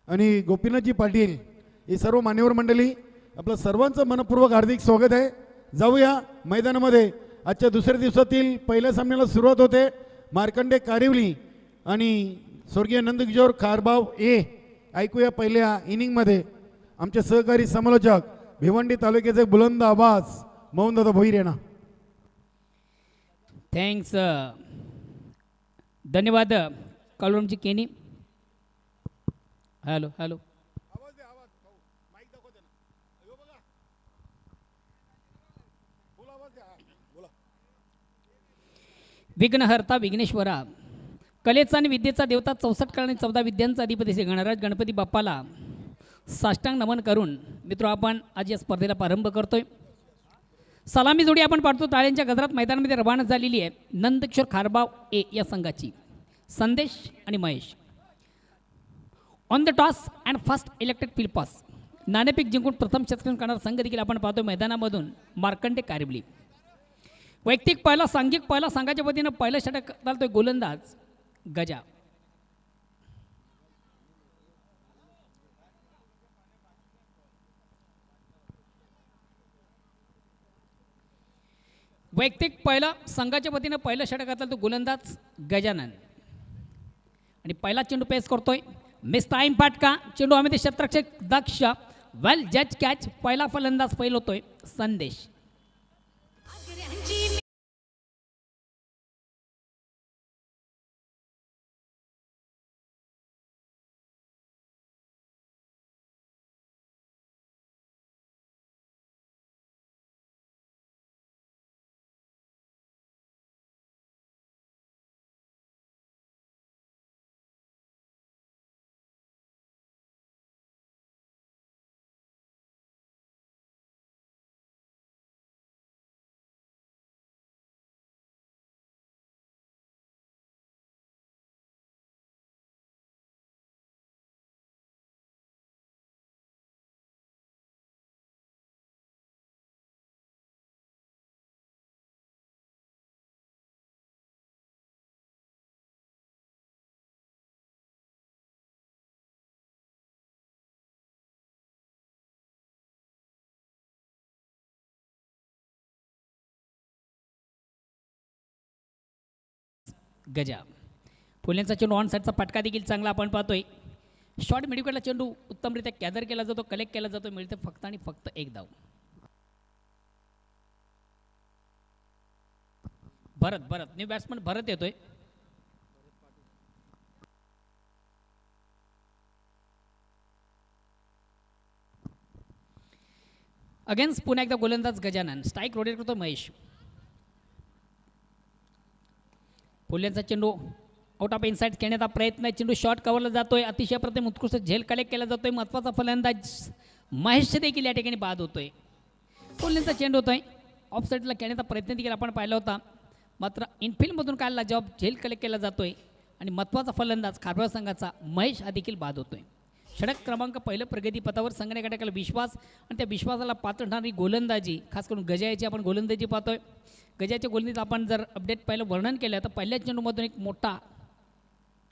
आणि गोपीनाथजी पाटील ही सर्व मान्यवर मंडळी आपलं सर्वांचं मनपूर्वक हार्दिक स्वागत आहे। जाऊया मैदानामध्ये। आजच्या दुसऱ्या दिवसातील पहिल्या सामन्याला सुरुवात होते। मार्कंडे कारिवली आणि स्वर्गीय नंदकिशोर खारबाव ए। ऐकूया पहिल्या इनिंगमध्ये आमचे सहकारी समालोचक भिवंडी तालुक्याचे बुलंद आवाज मोहनदादा भोईर यांना। थँक्स, धन्यवाद कळवणची केनी। हॅलो हॅलो विघ्नहर्ता विघ्नेश्वरा, कलेचा आणि विद्येचा देवता, 64 कला आणि 14 विद्यांचा अधिपती श्री गणराज गणपती बाप्पाला साष्टांग नमन करून मित्र आपण आज या स्पर्धेला प्रारंभ करतोय। सलामी जोडी आपण पाडतो टाळ्यांच्या गजरात मैदानामध्ये रवाना झालेली आहे। नंदकिशोर खारबाव ए या संघाची संदेश आणि Mahesh on the toss and first elected field pass. नाणेफेक जिंकून प्रथम षटकार करणारा संघ देखील आपण पाहतोय मैदानामधून मार्कंडे कारिवली। वैयक्तिक पहिला सांघिक पहिला संघाच्या वतीनं पहिला षटक घालतोय गोलंदाज गजा। वैयक्तिक पहिला संघाच्या वतीनं पहिलं षटक घालतो गोलंदाज गजानन आणि पहिला चेंडू पेस करतोय। मिस टाइम फाटका चेंडू आम्ही क्षेत्ररक्षक दक्ष वेल जज कॅच। पहिला फलंदाज पहिल होतोय संदेश। गजा फुल्यांचा चेंडू ऑन साईडचा फटका देखील चांगला आपण पाहतोय। शॉर्ट मिडविकेटला चेंडू उत्तमरित्या कॅदर केला जातो, कलेक्ट केला जातो, मिळते फक्त आणि फक्त एक धाव। भरत न्यू बॅट्समन भरत येतोय। अगेन्स्ट पुन्हा एकदा गोलंदाज गजानन। स्ट्राईक रोटेट करतो महेश। फुल्यांचा चेंडू आउट ऑफ इनसाइड खेळण्याचा प्रयत्न आहे। चेंडू शॉर्ट कव्हरला जातोय। अतिशय प्रथम उत्कृष्ट झेल कलेक्ट केला जातोय। महत्त्वाचा फलंदाज महेश देखील या ठिकाणी बाद होतोय। फुल्यांचा चेंडू होतोय ऑफ साईडला खेळण्याचा प्रयत्न देखील आपण पाहिला होता, मात्र इनफिल्डमधून काढला जॉब झेल कलेक्ट केला जातोय आणि महत्त्वाचा फलंदाज खारबाव संघाचा महेश हा देखील बाद होतोय। षटक क्रमांक पहिलं प्रगतीपथावर संघाने घटकाला विश्वास आणि त्या विश्वासाला पात्र ठरणारी गोलंदाजी, खास करून गजाची आपण गोलंदाजी पाहतोय। गजाच्या गोलंदाजीत आपण जर अपडेट पाहिलं वर्णन केलं तर पहिल्या चेंडूमधून एक मोठा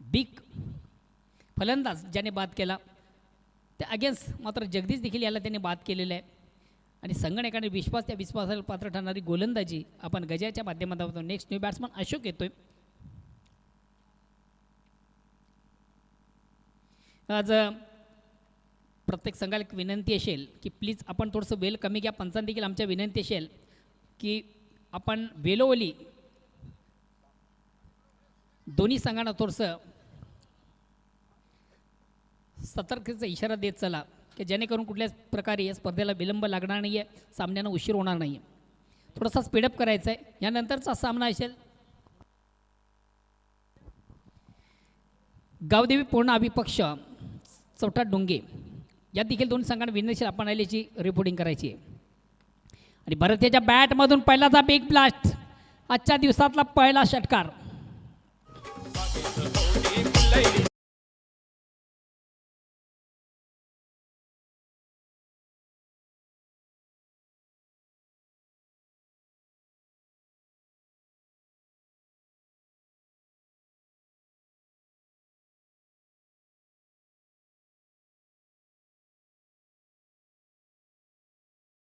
बिग फलंदाज ज्याने बाद केला त्या अगेन्स्ट मात्र जगदीश देखील याला त्याने बाद केलेलं आहे आणि संघटनेकडे विश्वास, त्या विश्वासाला पात्र ठरणारी गोलंदाजी आपण गजाच्या माध्यमातून। नेक्स्ट न्यू बॅट्समन अशोक येतोय। आज प्रत्येक संघाला एक विनंती असेल की प्लीज आपण थोडंसं वेल कमी घ्या। पंचांनी देखील आमच्या विनंती असेल की आपण वेलोवली दोन्ही संघांना थोडंसं सतर्कतेचा इशारा देत चला की जेणेकरून कुठल्याच प्रकारे या स्पर्धेला विलंब लागणार नाही आहे, सामन्यानं उशीर होणार नाही आहे। थोडासा स्पीडअप करायचा आहे। यानंतरचा सामना असेल गावदेवी पूर्ण अभिपक्ष चौथा डोंगे। यात देखील दोन्ही संघांना विनंती आपण आल्याची रिपोर्टिंग करायची आहे आणि भरत याच्या बॅटमधून पहिलाचा बिग ब्लास्ट, आजच्या दिवसातला पहिला षटकार।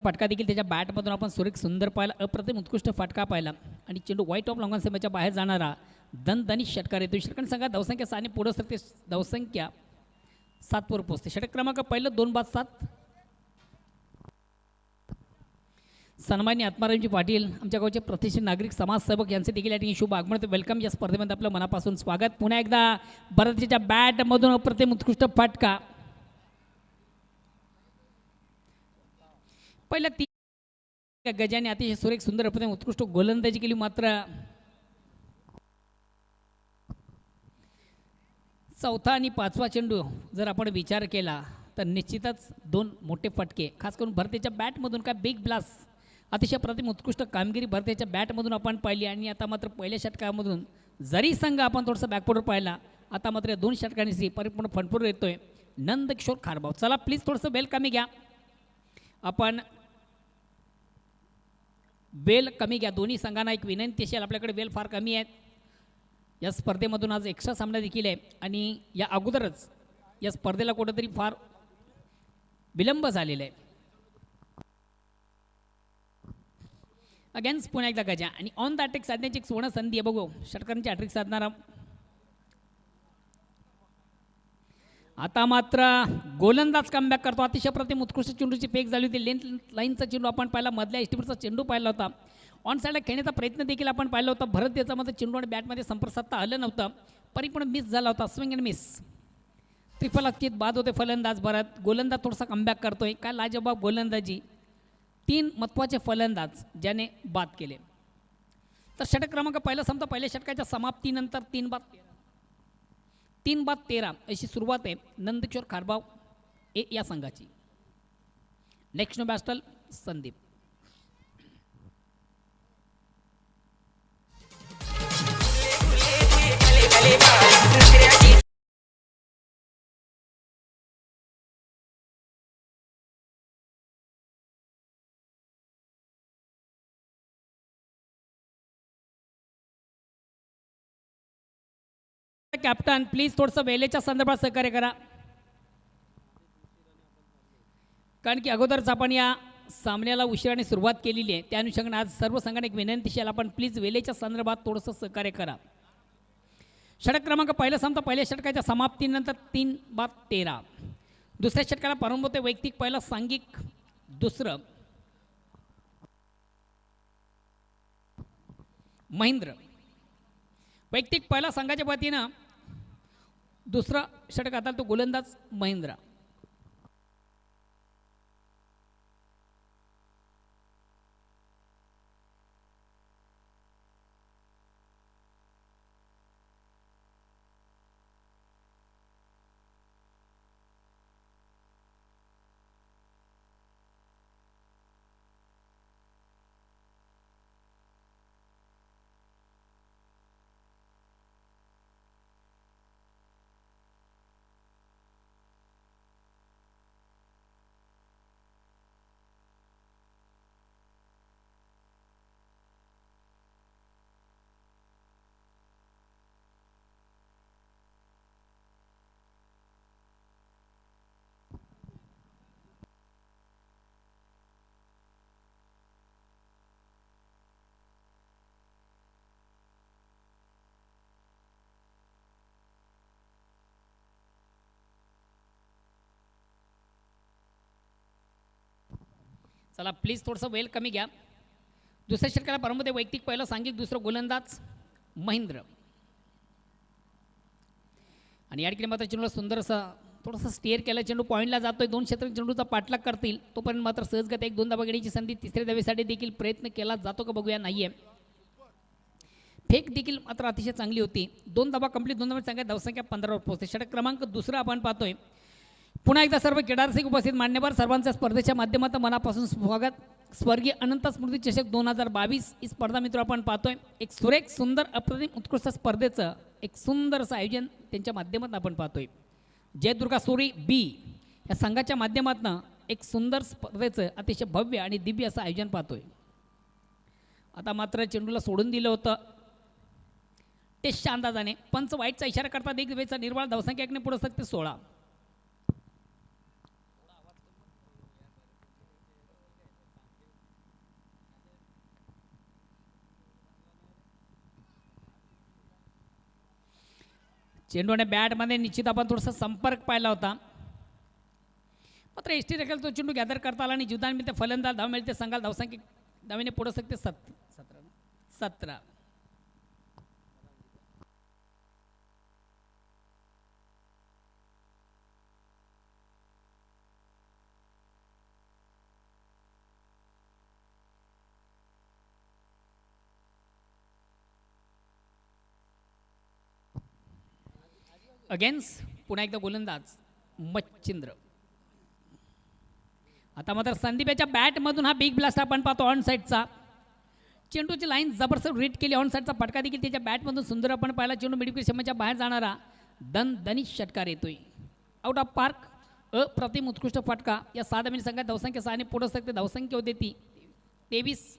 फटका देखील त्याच्या बॅटमधून आपण सुरेख सुंदर पाहिला, अप्रतिम उत्कृष्ट फटका पाहिला आणि चेंडू व्हाईट ऑफ लॉंगॉन सीमेच्या बाहेर जाणारा दणदणीत षटकार येतो. षटकार संघा धावसंख्या 6 आणि पुढे सरते, धावसंख्या 7 वर पोहोचते. षटक क्रमांक पहिलं 2-7. सन्मान्य आत्मारामजी पाटील आमच्या गावचे प्रतिष्ठित नागरिक समाजसेवक यांचे देखील या ठिकाणी शुभ आगमन, वेलकम. या स्पर्धेमध्ये आपलं मनापासून स्वागत. पुन्हा एकदा भरतीच्या बॅटमधून अप्रतिम उत्कृष्ट फटका. पहिल्या 3 गजाने अतिशय सुरेख सुंदर अप्रतिम उत्कृष्ट गोलंदाजी केली, मात्र चौथा आणि 5वा चेंडू जर आपण विचार केला तर निश्चितच 2 मोठे फटके, खास करून भरतीच्या बॅटमधून काय बिग ब्लास्ट, अतिशय प्रतिम उत्कृष्ट कामगिरी भरतीच्या बॅटमधून आपण पाहिली. आणि आता मात्र पहिल्या षटकामधून जरी संघ आपण थोडंसं बॅकफुटवर पाहिला, आता मात्र 2 षटकांनी परिपूर्ण फणफूर येतोय नंदकिशोर खारबाव. चला प्लीज थोडंसं बेल कमी घ्या, आपण वेल कमी घ्या. दोन्ही संघांना एक विनंती असेल, आपल्याकडे वेल फार कमी आहेत. या स्पर्धेमधून आज एक्स्ट्रा सामना देखील आहे आणि या अगोदरच या स्पर्धेला कुठंतरी फार विलंब झालेला आहे. अगेन्स्ट पुन्हा एकदा गजा आणि ऑन द अटॅक साधण्याची एक सुवर्ण संधी आहे. बघू षटकारांची अटॅक साधणारा आता मात्र गोलंदाज कमबॅक करतो. अतिशय प्रतिम उत्कृष्ट चेंडूची फेक झाली होती. लेंथ लाईनचा चेंडू आपण पाहिला, मधल्या एस्टिपरचा चेंडू पाहिला होता. ऑन साईडला खेळण्याचा प्रयत्न देखील आपण पाहिला होता. भरत त्याच्यामध्ये चेंडू आणि बॅटमध्ये संपर्क साधता आलं नव्हतं, परिपूर्ण मिस झाला होता. स्विंग अँड मिस, त्रिफल अक्कीत बाद होते फलंदाज भरत. गोलंदाज थोडासा कमबॅक करतोय. काय लाजवाब गोलंदाजी, 3 महत्त्वाचे फलंदाज ज्याने बाद केले. तर षटक क्रमांक पहिला संपता. पहिल्या षटकाच्या समाप्तीनंतर 3-13 अशी सुरुवात आहे नंदकिशोर खारबाव या संघाची. नेक्स्ट नो बॅस्टल संदीप. कॅप्टन प्लीज थोडंसं वेळेच्या संदर्भात सहकार्य करा, कारण की अगोदरच आपण या सामन्याला उशिराने सुरुवात केलेली आहे. त्या अनुषंगाने आज सर्व संघाने एक विनंती असेल, आपण प्लीज वेळेच्या संदर्भात थोडंसं सहकार्य करा. षटक क्रमांक पहिला संपता. पहिल्या षटकाच्या समाप्तीनंतर 3-13. दुसऱ्या षटकाला प्रारंभ होते वैयक्तिक पहिला सांघिक दुसरं महेंद्र. वैयक्तिक पहिला संघाच्या वतीनं दुसरा षटक आता तो गोलंदाज महेंद्र. चला प्लीज थोडंसं वेळ कमी घ्या. दुसऱ्या षटकाला प्रारंभ होते वैयक्तिक पहिला सांघिक दुसरं गोलंदाज महेंद्र. आणि या ठिकाणी मात्र चेंडूला सुंदरसा थोडासा स्टेअर केला, चेंडू पॉईंटला जातोय. 2 क्षेत्र चेंडूचा पाठलाग करतील, तोपर्यंत मात्र सहजगत 1-2 धावा घेण्याची संधी. तिसऱ्या धावेसाठी देखील प्रयत्न केला जातो का बघूया. नाहीये. फेक देखील मात्र अतिशय चांगली होती. 2 धावा कंप्लीट, 2 धावा चांगल्या, धावसंख्या 15 वर पोहोचते. षटक क्रमांक दुसरा आपण पाहतोय. पुन्हा एकदा सर्व क्रीडारसिक उपस्थित मान्यवर सर्वांच्या स्पर्धेच्या माध्यमातून मनापासून स्वागत. स्वर्गीय अनंत स्मृती चषक 2022 ही स्पर्धा मित्र आपण पाहतोय. एक सुरेख सुंदर अप्रतिम उत्कृष्ट स्पर्धेचं एक सुंदरचं आयोजन त्यांच्या माध्यमातून आपण पाहतोय. जयदुर्गा सोरी बी या संघाच्या माध्यमातून एक सुंदर स्पर्धेचं अतिशय भव्य आणि दिव्य असं आयोजन पाहतोय. आता मात्र चेंडूला सोडून दिलं होतं टेस्टच्या अंदाजाने. पंच वाईटचा इशारा करतात. एक वेळचा निर्वाळ, धावसंख्या 1 ने पुढे असतात ते 16. चेंडू आणि बॅटमध्ये निश्चित आपण थोडासा संपर्क पाहिला होता, मात्र एस टी रेखेल तो चेंडू गॅदर करता आला आणि जीवदान मिळते, फलंदाज धाव मिळते, संघाला धावसंख्या धावेने पुढे सकते 17. अगेन्स्ट पुन्हा एकदा गोलंदाज मच्छिंद्र. आता मात्र संदीप बॅटमधून हा बिग ब्लास्ट आपण पाहतो ऑन साईडचा. चेंडूची लाईन जबरदस्त रीट केली, ऑन साईडचा फटका देखील त्याच्या बॅटमधून सुंदर आपण पाहिला. चेंडू मिडविकेट सीमेच्या बाहेर जाणारा दणदणीत षटकार येतोय, आउट ऑफ पार्क. अप्रतिम उत्कृष्ट फटका. या 7 धावांनी संघात धावसंख्या 6 ने पुढे सकते, धावसंख्या होते ती 23.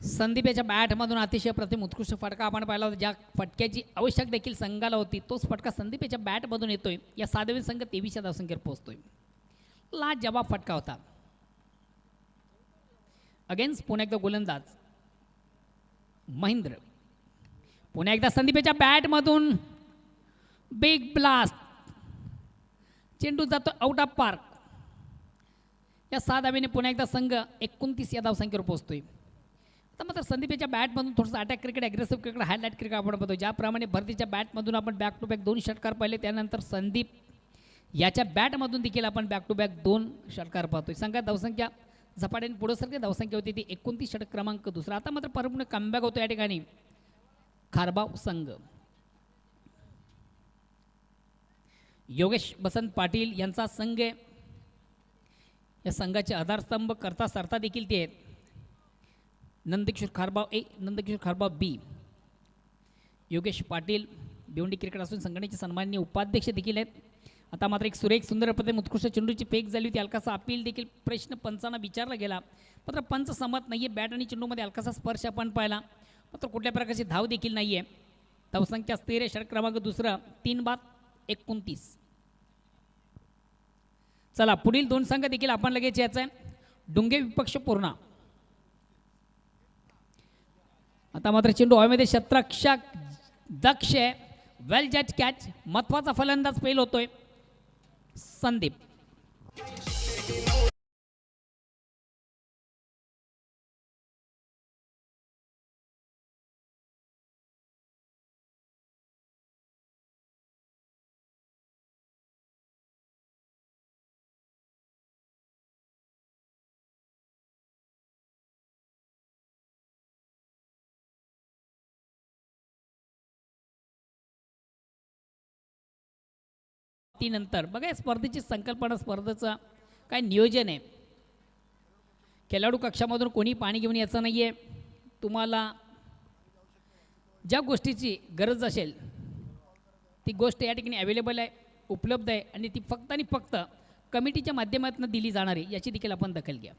संदीप याच्या बॅटमधून अतिशय प्रतिम उत्कृष्ट फटका आपण पाहिला होता. ज्या फटक्याची आवश्यक देखील संघाला होती तोच फटका संदीप याच्या बॅटमधून येतोय. या 7 धावांनी संघ 23 धावसंख्येवर पोहोचतोय. लाजवाब फटका होता. अगेन्स्ट पुन्हा एकदा गोलंदाज महेंद्र. पुन्हा एकदा संदीप याच्या बॅटमधून बिग ब्लास्ट. चेंडू जातो आउट ऑफ पार्क. या 7 धावांनी पुन्हा एकदा संघ 29 या धावसंख्येवर पोहोचतोय. तर मात्र संदीप याच्या बॅटमधून थोडंसं attack cricket, aggressive cricket, highlight cricket आपण पाहतो. ज्याप्रमाणे भरतीच्या बॅटमधून आपण बॅक टू बॅक 2 षटकार पाहिले, त्यानंतर संदीप याच्या बॅटमधून देखील आपण बॅक टू बॅक 2 षटकार पाहतोय. संघात धावसंख्या झपाट्याने पुढे सरते, धावसंख्या होती ती 29, षटक क्रमांक 2. आता मात्र परिपूर्ण कमबॅक होतो या ठिकाणी खारबाव संघ. योगेश बसंत पाटील यांचा संघ आहे. या संघाचे आधारस्तंभ करता सरता देखील ते आहेत. नंदकिशोर खारबाव ए, नंदकिशोर खारबाव बी. योगेश पाटील भिवंडी क्रिकेट असून संघटनेचे सन्माननीय उपाध्यक्ष देखील आहेत. आता मात्र एक सुरेख सुंदर पद्धतीने उत्कृष्ट चेंडूची फेक झाली होती. हलकासा अपील देखील प्रश्न पंचांना विचारला गेला, मात्र पंच सहमत नाही आहे. बॅट आणि चेंडूमध्ये हलकासा स्पर्श आपण पाहिला, मात्र कुठल्या प्रकारची धाव देखील नाही आहे. धावसंख्या स्थिर आहे, षटक क्रमांक 2, 3/29. चला पुढील 2 संघ देखील आपण लगेच यायचं आहे. डुंगे विपक्ष पूर्णा. आता मात्र चेंडू हवेमध्ये शतरक्षक दक्ष आहे. वेल जज कॅच. महत्वाचा फलंदाज फेल होतोय संदीप. ती नंतर बघा स्पर्धेची संकल्पना, स्पर्धेचं काय नियोजन आहे. खेळाडू कक्षामधून कोणी पाणी घेऊन यायचं नाही आहे. तुम्हाला ज्या गोष्टीची गरज असेल ती गोष्ट या ठिकाणी अवेलेबल आहे, उपलब्ध आहे आणि ती फक्त आणि फक्त कमिटीच्या माध्यमातून दिली जाणार आहे, याची देखील आपण दखल घ्या.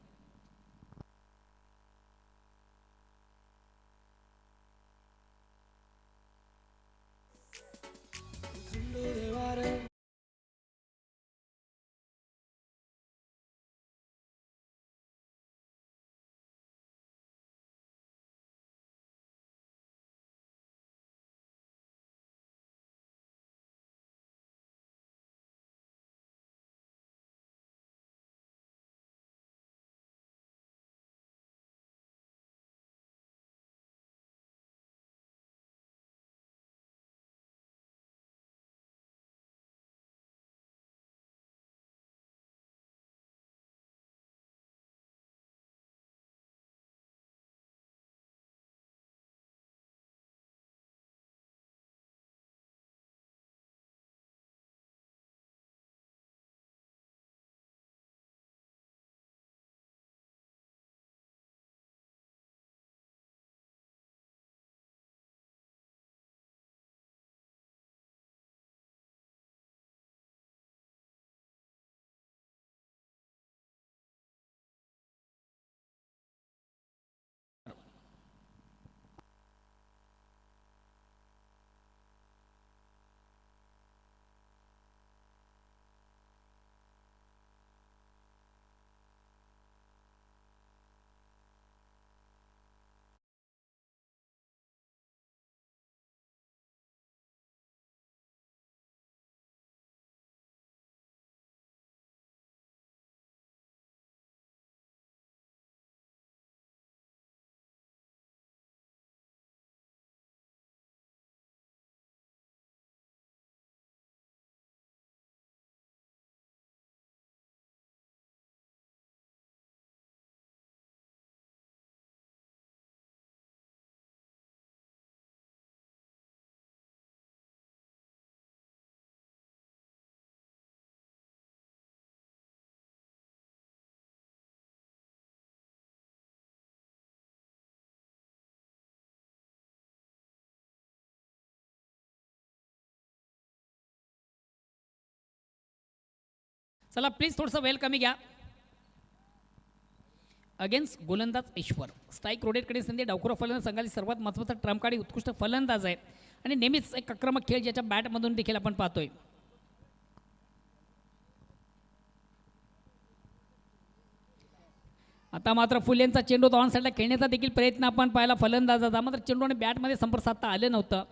चला प्लीज थोडंसं वेल कमी घ्या. अगेन्स्ट गोलंदाज ईश्वर. स्ट्राईक रोटेटकडे संधी डावखुरा फलंदाज संघातील सर्वात महत्त्वाचा ट्रम्पकाडी उत्कृष्ट फलंदाज आहे आणि नेहमीच एक आक्रमक खेळ ज्याच्या बॅटमधून देखील आपण पाहतोय. आता मात्र फुलेंचा चेंडू ऑन साईडला खेळण्याचा देखील प्रयत्न आपण पाहिला फलंदाजाचा, मात्र चेंडू आणि बॅटमध्ये संपर्क साधता आलं नव्हतं.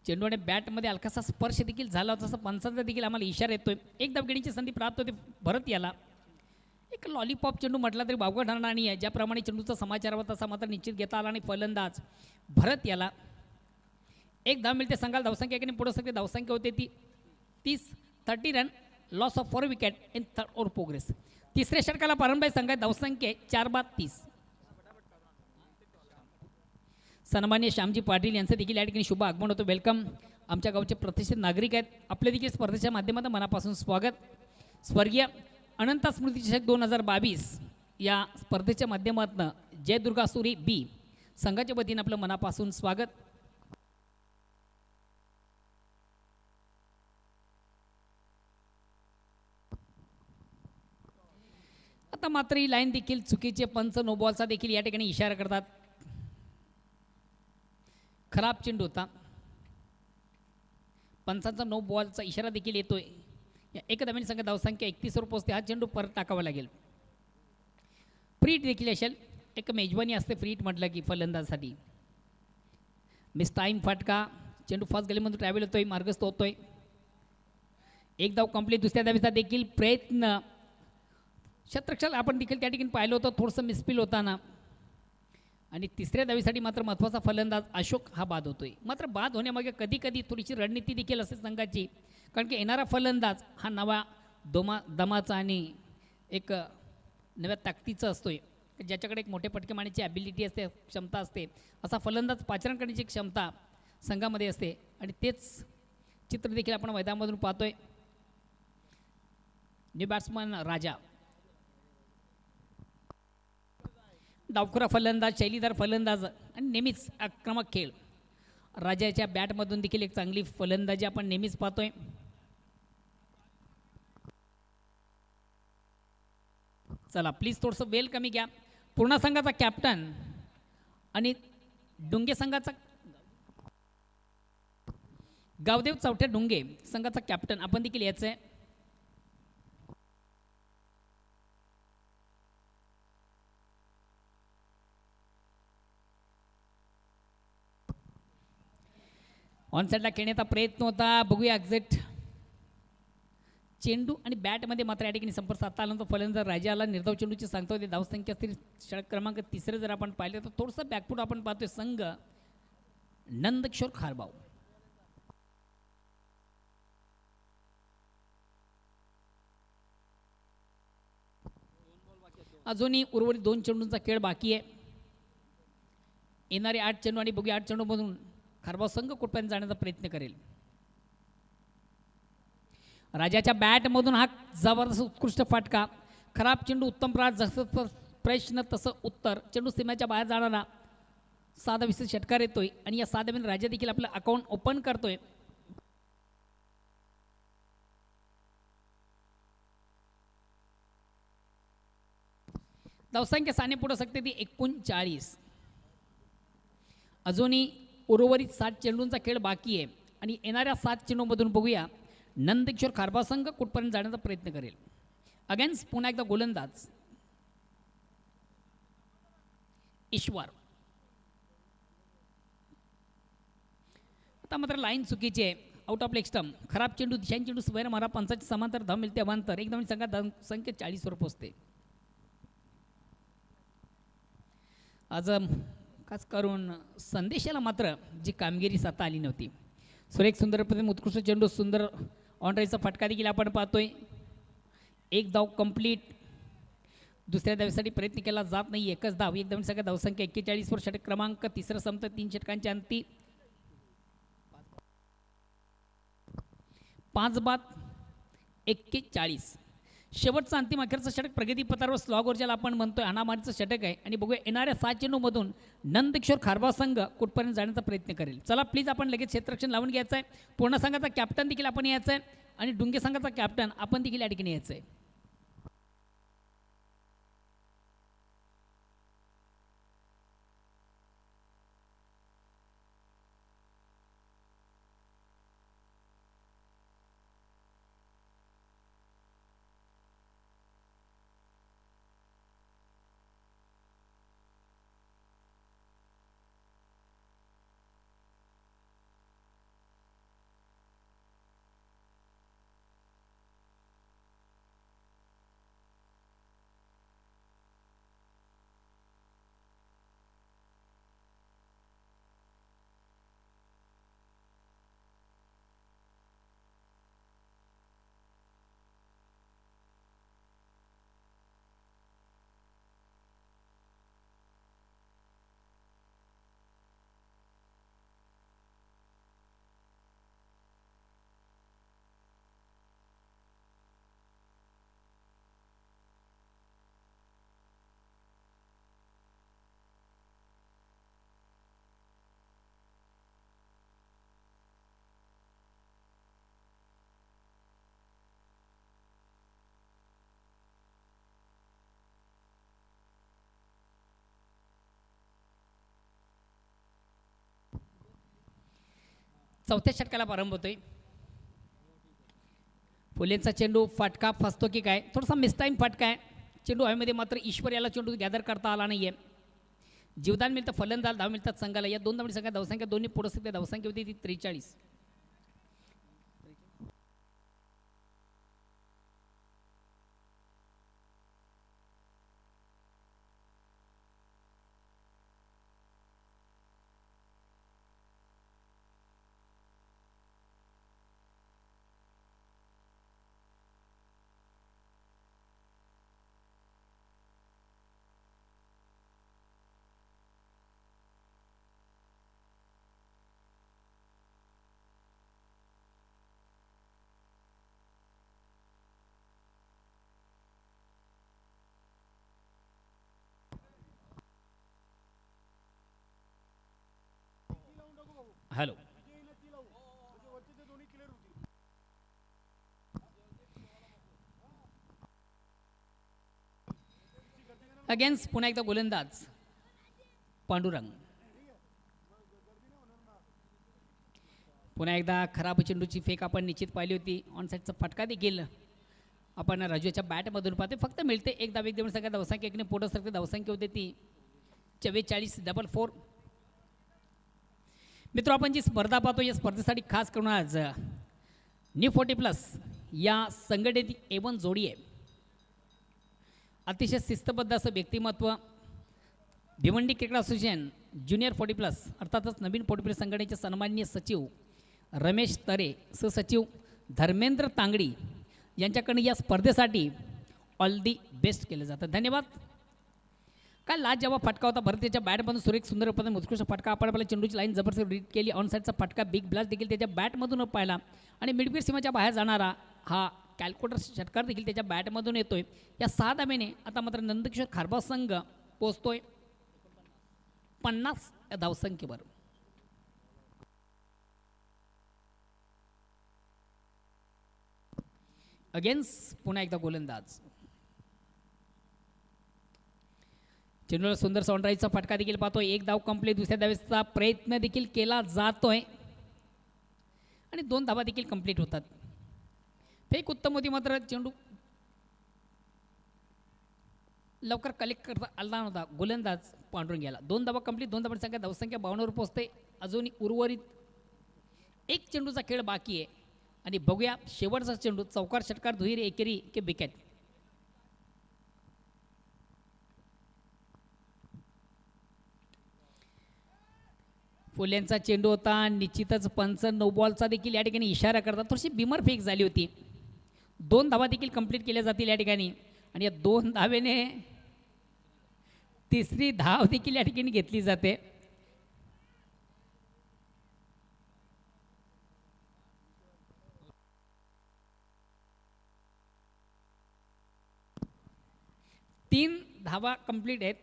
चेंडू आणि बॅटमध्ये हलकासा स्पर्श देखील झाला होता, तसं पंचांचा देखील आम्हाला इशारा येतोय. एक धावगेणीची संधी प्राप्त होते भरत याला. एक लॉलीपॉप चेंडू म्हटला तरी वावगं ठरणार नाही आहे. ज्याप्रमाणे चेंडूचा समाचार होता तसा मात्र निश्चित घेता आला आणि फलंदाज भरत याला एक धाव मिळते. संघाला धावसंख्या एकाने पुढे सकते. धावसंख्या होते ती 30 run. Loss of 4 wicket in third over progress. तिसऱ्या षटकाला प्रारंभ आहे. संघात धावसंख्या 4/30. सन्मान्य श्यामजी पाटील यांचं देखील या ठिकाणी शुभ आगमन होतं. वेलकम. आमच्या गावचे प्रतिष्ठित नागरिक आहेत. आपले देखील स्पर्धेच्या माध्यमातून मनापासून स्वागत. स्वर्गीय अनंत स्मृती चषक 2022 या स्पर्धेच्या माध्यमातून जय दुर्गा सुरी बी संघाच्या वतीनं आपलं मनापासून स्वागत. आता मात्र ही लाईन देखील चुकीचे पंच नो बॉलचा देखील या ठिकाणी इशारा करतात. खराब चेंडू होता. पंचांचा नो बॉलचा इशारा देखील येतोय. या एक धावेने संघ धावसंख्या 31 वर पोहोचते. हा चेंडू परत टाकावा लागेल. फ्रीट देखील असेल. एक मेजबानी असते फ्रीट म्हटलं की फलंदाजासाठी. मिस टाईम फटका. चेंडू फास्ट गलीमधून ट्रॅव्हल होतोय. मार्गस्थ होतोय. एक धाव कंप्लीट. दुसऱ्या धावेचा देखील प्रयत्न शतरक्षक आपण देखील त्या ठिकाणी पाहिलं होतं थोडंसं मिसफिल होताना. आणि तिसऱ्या धावेसाठी मात्र महत्त्वाचा फलंदाज अशोक हा बाद होतोय. मात्र बाद होण्यामागे कधी कधी थोडीशी रणनीती देखील असते संघाची, कारण की येणारा फलंदाज हा नवा दमाचा आणि एक नव्या ताकदीचा असतोय, ज्याच्याकडे एक मोठे फटके मारण्याची ॲबिलिटी असते, क्षमता असते. असा फलंदाज पाचारण करण्याची क्षमता संघामध्ये असते आणि तेच चित्र देखील आपण मैदानामधून पाहतोय. न्यू बॅट्समन राजा. डावखुरा फलंदाज, शैलीदार फलंदाज आणि नेहमीच आक्रमक खेळ. राजाच्या बॅटमधून देखील एक चांगली फलंदाजी आपण नेहमीच पाहतोय. चला प्लीज थोडंसं वेल कमी घ्या. पूर्ण संघाचा कॅप्टन आणि डुंगे संघाचा गावदेव चौथे डुंगे संघाचा कॅप्टन आपण देखील याचं आहे. ऑन साईडला खेळण्याचा प्रयत्न होता. बघूया एक्झॅक्ट चेंडू आणि बॅटमध्ये मात्र या ठिकाणी संपर्क साधता आल्यानंतर फलंदाज राजाला निर्धाव चेंडूची सांगता होते. धावसंख्या स्थिर षटक क्रमांक 3 जर आपण पाहिलं तर थोडंसं बॅकफूट आपण पाहतोय संघ नंदकिशोर खारबाव. अजूनही उर्वरित 2 चेंडूंचा खेळ बाकी आहे. येणारे 8 चेंडू आणि बघूया 8 चेंडूमधून खारबाव संघ कुठपर्यंत जाण्याचा प्रयत्न करेल. राजाच्या बॅटमधून हा जबरदस्त उत्कृष्ट फटका. खराब चेंडू उत्तम जसं प्रश्न तसं उत्तर. चेंडू सीमेच्या बाहेर जाणारा साधा विशेष षटकार येतोय आणि या साध्या राजा देखील आपलं अकाउंट ओपन करतोय. धावसंख्या साने पुढे सकते ती 39. अजूनही उर्वरित 7 चेंडूंचा खेळ बाकी आहे आणि येणाऱ्या 7 चेंडूमधून बघूया नंदकिशोर खारबाव संघ कुठपर्यंत जाण्याचा प्रयत्न करेल. अगेन्स्ट पुन्हा एकदा गोलंदाज ईश्वर. आता मात्र लाईन चुकीची आहे. Out of leg stump. खराब चेंडू दिशांनी चेंडू स्वैर मारा. पंचाची समांतर धाव मिळते अवांतर. एकदम संघात संख्या 40 वर पोहोचते. आज खास करून संदेशाला मात्र जी कामगिरी साधता आली नव्हती. सुरेख सुंदर प्रथम उत्कृष्ट चेंडू सुंदर ऑनराईचा फटका देखील आपण पाहतोय. एक धाव कंप्लीट. दुसऱ्या धावेसाठी प्रयत्न केला जात नाही. एकच धाव. एकदम सगळ्या धावसंख्या 41 वर षटक क्रमांक 3 संपत 3 षटकांच्या अंती 5/41. शेवटचं अंतिम अखेरचं षटक प्रगती पथावर स्लॉग ऊर्जाला आपण म्हणतोय अनामारीचं षटक आहे आणि बघूया येणाऱ्या 7 चेंडूमधून नंदकिशोर खारबाव संघ कुठपर्यंत जाण्याचा प्रयत्न करेल. चला प्लीज आपण लगेच क्षेत्ररक्षण लावून घ्यायचं आहे. पूर्ण संघाचा कॅप्टन देखील आपण यायचं आहे आणि डुंगे संघाचा कॅप्टन आपण देखील या ठिकाणी यायचं आहे. चौथ्या षटकाला प्रारंभ होतोय. फुलेंचा चेंडू फटका फसतो की काय, थोडासा मिसटाईम फटका आहे. चेंडू हवेमध्ये मात्र ईश्वर याला चेंडू गॅदर करता आला नाही आहे. जीवदान मिळतं फलंदाज, धाव मिळतात संघाला. या 2 धावणी संघात धावसंख्या दोन्ही पुढे असते. धावसंख्या होती ती 43. हॅलो, अगेन्स्ट पुन्हा एकदा गोलंदाज पांडुरंग. पुन्हा एकदा खराब चेंडूची फेक आपण निश्चित पाहिली होती. ऑन साईडचा फटका देखील आपण राजूच्या बॅटमधून पाहते. फक्त मिळते एक धाव. एक सगळ्या धावसंख्या एकने पुढे सरते. धावसंख्या होते ती 44-4. मित्र, आपण जी स्पर्धा पाहतो या स्पर्धेसाठी खास करून आज न्यू 40+ या संघटित A1 जोडी आहे. अतिशय शिस्तबद्ध असं व्यक्तिमत्व. भिवंडी क्रिकेट असोसिएशन ज्युनियर 40+ अर्थातच नवीन 40+ संघटनेचे सन्माननीय सचिव रमेश तरे, सहसचिव धर्मेंद्र तांगडी यांच्याकडून या स्पर्धेसाठी ऑल दी बेस्ट केलं जातं. धन्यवाद. काय लाज जेव्हा फटका होता भरत त्याच्या बॅटमधून सुरेख सुंदर पद्धतीने उत्कृष्ट फटका. आपण आपल्या चेंडूची लाईन जबरदस्त रीड केली. ऑन साईडचा फटका बिग ब्लास्ट देखील त्याच्या बॅटमधून पाहिला आणि मिडविकेट सीमाच्या बाहेर जाणारा हा कॅल्क्युलेटर षटकार देखील त्याच्या बॅटमधून येतोय. या 6 धावेने आता मात्र नंदकिशोर खारबाव संघ पोहोचतोय 50 या धावसंख्येवर. अगेन्स्ट पुन्हा एकदा गोलंदाज. चेंडूला सुंदर सॉन्ड्राईजचा फटका देखील पाहतोय. एक धाव कंप्लीट. दुसऱ्या धावेचा प्रयत्न देखील केला जातोय आणि 2 धावा देखील कंप्लीट होतात. फेक उत्तम होती मात्र चेंडू लवकर कलेक्ट करता आला नव्हता. गोलंदाज पांढरून गेला. 2 धावा कंप्लीट. 2 धावांची संख्या धावसंख्या 52वर पोहोचते. अजूनही उर्वरित एक चेंडूचा खेळ बाकी आहे आणि बघूया शेवटचा चेंडू चौकार षटकार दुहेरी एकेरी के विकेट. फुल्यांचा चेंडू होता. निश्चितच पंच 9 बॉलचा देखील या ठिकाणी इशारा करतात. थोडीशी बिमर फेक झाली होती. 2 धावा देखील कंप्लीट केल्या जातील या ठिकाणी आणि या 2 धावेने तिसरी धाव देखील या ठिकाणी घेतली जाते. 3 धावा कंप्लीट आहेत.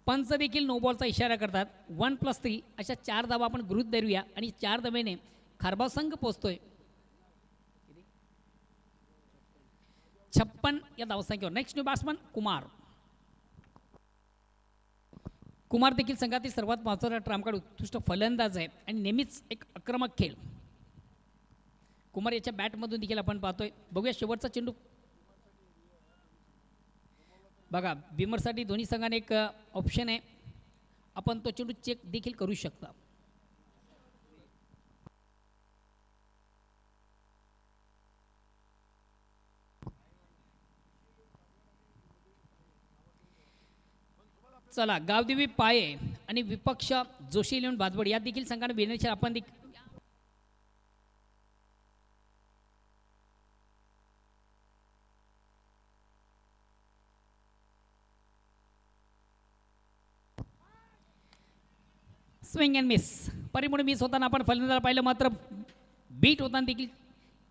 पंच देखील नो बॉलचा इशारा करतात. 1+3 अशा 4 धावा आपण गृहीत धरूया आणि 4 धावेने खारबाव संघ पोहोचतोय 56 या धावसंख्येवर. Next new batsman Kumar. Kumar देखील संघातील सर्वात महत्त्वाचा ट्रामकार्ड उत्कृष्ट फलंदाज आहे आणि नेहमीच एक आक्रमक खेळ कुमार याच्या बॅटमधून देखील आपण पाहतोय. बघूया शेवटचा चेंडू. बघा बिमरसाठी दोन्ही संघाने एक ऑप्शन आहे, आपण तो चेंडू चेक देखील करू शकता. चला गावदेवी पाये आणि विपक्ष जोशी इलेव्हन बाजवड या देखील संघाने विनंती आपण स्विंग अँड मिस परिपूर्ण मिस होताना आपण फलंदाजाला पाहिलं, मात्र बीट होताना देखील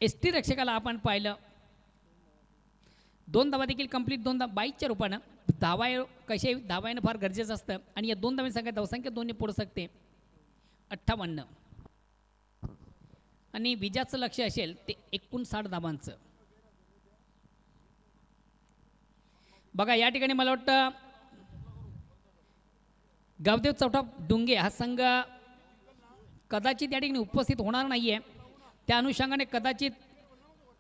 एसटी रक्षकाला आपण पाहिलं. 2 धावा देखील कंप्लीट 2 धावा 22च्या रूपानं. धावा कसे धावा येणं फार गरजेचं असतं आणि या 2 धाव्यांनी संख्या धावसंख्या 2 पुढू शकते 58 आणि विजाचं लक्ष असेल ते 59 धावांचं. बघा या ठिकाणी मला वाटतं गावदेव चौथा डुंगे हा संघ कदाचित या ठिकाणी उपस्थित होणार नाही आहे. त्या अनुषंगाने कदाचित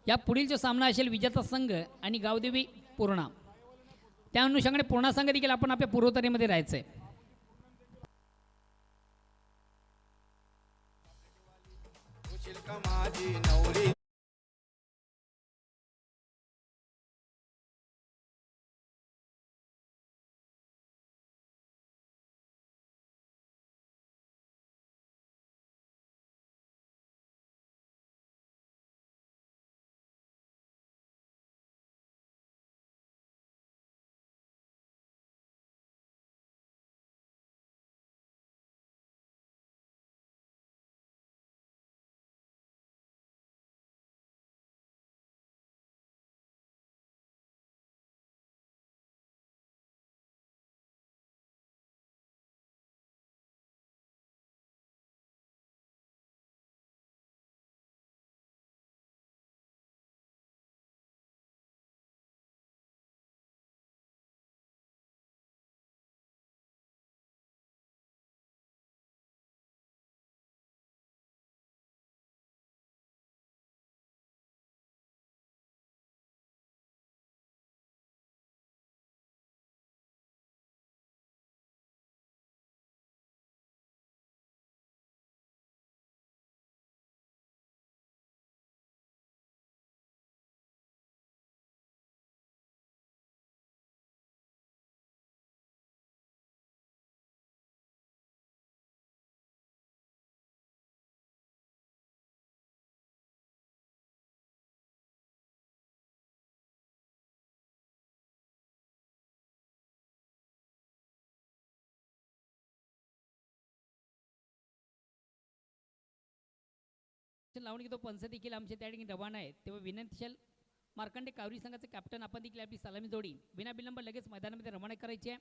या पुढील जो सामना असेल विजेता संघ आणि गावदेवी पूर्णा, त्या अनुषंगाने पूर्णा संघ देखील आपण आपल्या पूर्वतरीमध्ये राहायचं आहे. लावणी तो पंच देखील आमचे त्या ठिकाणी रवाना आहे. तेव्हा विनंतीशील मार्कंडे कावरी संघाचे कॅप्टन आपण देखील आपली सलामी जोडी बिना विलंब लगेच मैदानामध्ये रवाना करायची आहे.